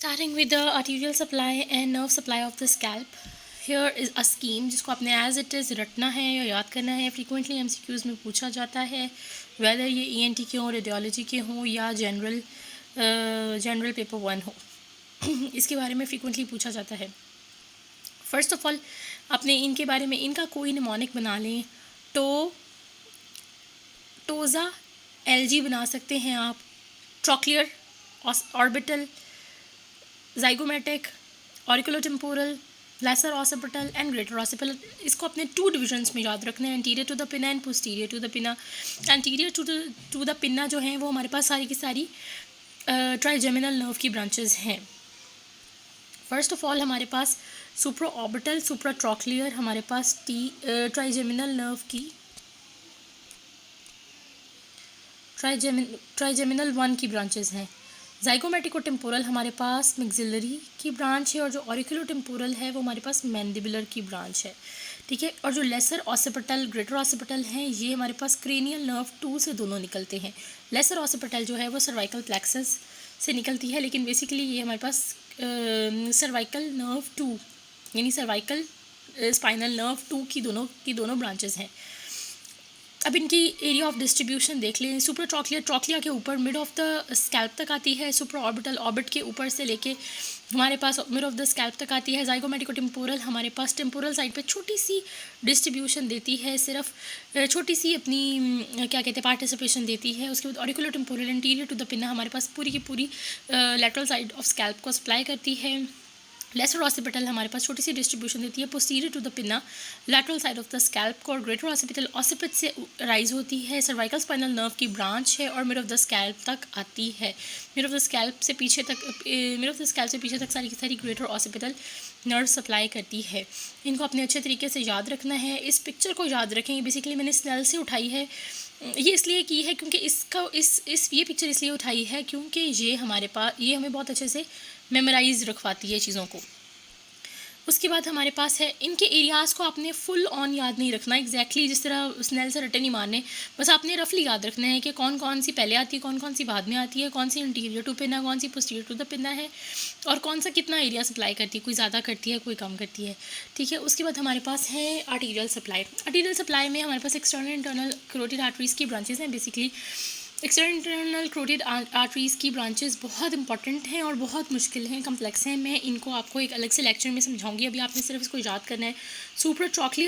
Starting with the arterial supply and nerve supply of the scalp. Here is a scheme जिसको आपने as it is रटना है या याद करना है. फ्रीक्वेंटली MCQs में पूछा जाता है, वेदर ये ENT के हों, रेडियोलॉजी के हों या जनरल पेपर 1 हो. इसके बारे में फ्रीक्वेंटली पूछा जाता है. फर्स्ट ऑफ ऑल आपने इनके बारे में इनका कोई निमोनिक बना लें तो टोज़ा LG बना सकते हैं आप. Trochlear, orbital, zygomatic, auriculotemporal, lesser occipital and greater occipital. इसको अपने 2 डिविजन्स में याद रखना है, एंटीरियर टू द पिना एंड पोस्टीरियर टू द पिना. एंटीरियर टू द पिना जो हैं वो हमारे पास सारी की सारी ट्राइजेमिनल नर्व की ब्रांचेस हैं. फर्स्ट ऑफ ऑल हमारे पास सुप्रा ऑर्बिटल, सुप्रा ट्रॉक्लियर, हमारे पास ट्राइजेमिनल नर्व की ट्राइजेमिनल 1 की ब्रांचेस हैं. ज़ाइगोमेटिको-टेम्पोरल हमारे पास मैक्सिलरी की ब्रांच है और जो ऑरिकुलो-टेम्पोरल है वो हमारे पास मैंडिबुलर की ब्रांच है. ठीक है. और जो लेसर ऑसिपिटल, ग्रेटर ऑसिपिटल हैं ये हमारे पास क्रेनियल नर्व 2 से दोनों निकलते हैं. लेसर ऑसिपिटल जो है वो सर्वाइकल प्लेक्सस से निकलती है, लेकिन बेसिकली ये हमारे पास सर्वाइकल नर्व 2 यानी सर्वाइकल स्पाइनल नर्व 2 की दोनों ब्रांचेस हैं. अब इनकी एरिया ऑफ डिस्ट्रीब्यूशन देख लें. सुप्रा ट्रॉक्लिया के ऊपर मिड ऑफ द स्कैल्प तक आती है. सुप्रा ऑर्बिटल ऑर्बिट के ऊपर से लेके हमारे पास मिड ऑफ द स्कैल्प तक आती है. ज़ाइगोमेटिको-टेम्पोरल हमारे पास टेम्पोरल साइड पे छोटी सी डिस्ट्रीब्यूशन देती है, सिर्फ छोटी सी अपनी क्या कहते हैं पार्टिसिपेशन देती है. उसके बाद ऑरिकुलो-टेम्पोरल एंटीरियर टू द पिना हमारे पास पूरी की पूरी लैटरल साइड ऑफ स्कैल्प को सप्लाई करती है. लेसर ऑसिपिटल हमारे पास छोटी सी डिस्ट्रीब्यूशन देती है पोस्टीरियर टू द पिना lateral side of the scalp को. और ग्रेटर ऑसिपिटल ऑसिपिट से राइज होती है, सर्वाइकल स्पाइनल नर्व की ब्रांच है और मिड ऑफ द स्कैल्प तक आती है. मिड ऑफ द स्कैल्प से पीछे तक सारी की सारी ग्रेटर ऑसिपिटल नर्व सप्लाई करती है. इनको अपने अच्छे तरीके से याद रखना है. इस पिक्चर को याद रखें. बेसिकली मैंने स्नेल से उठाई है, ये इसलिए की है क्योंकि ये पिक्चर इसलिए उठाई है क्योंकि ये हमें बहुत अच्छे से मेमोराइज रखवाती है चीज़ों को. उसके बाद हमारे पास है इनके एरियाज़ को आपने फुल ऑन याद नहीं रखना एग्जैक्टली जिस तरह स्नेल से रटे नहीं मारने. बस आपने रफली याद रखना है कि कौन कौन सी पहले आती है, कौन कौन सी बाद में आती है, कौन सी इंटीरियर टू पिना, कौन सी पोस्टीरियर टू द पिना है और कौन सा कितना एरिया सप्लाई करती है. कोई ज़्यादा करती है, कोई कम करती है. ठीक है. उसके बाद हमारे पास है आर्टीरियल सप्लाई. आर्टीरियल सप्लाई में हमारे पास एक्सटर्नल इंटरनल कैरोटिड आर्टरीज़ की ब्रांचेस हैं. Basically external internal carotid arteries की ब्रांचेस बहुत इंपॉर्टेंट हैं और बहुत मुश्किल हैं, कम्प्लेक्स हैं. मैं इनको आपको एक अलग से लेक्चर में समझाऊंगी. अभी आपने सिर्फ इसको याद करना है. सुप्रा ट्रॉक्लियर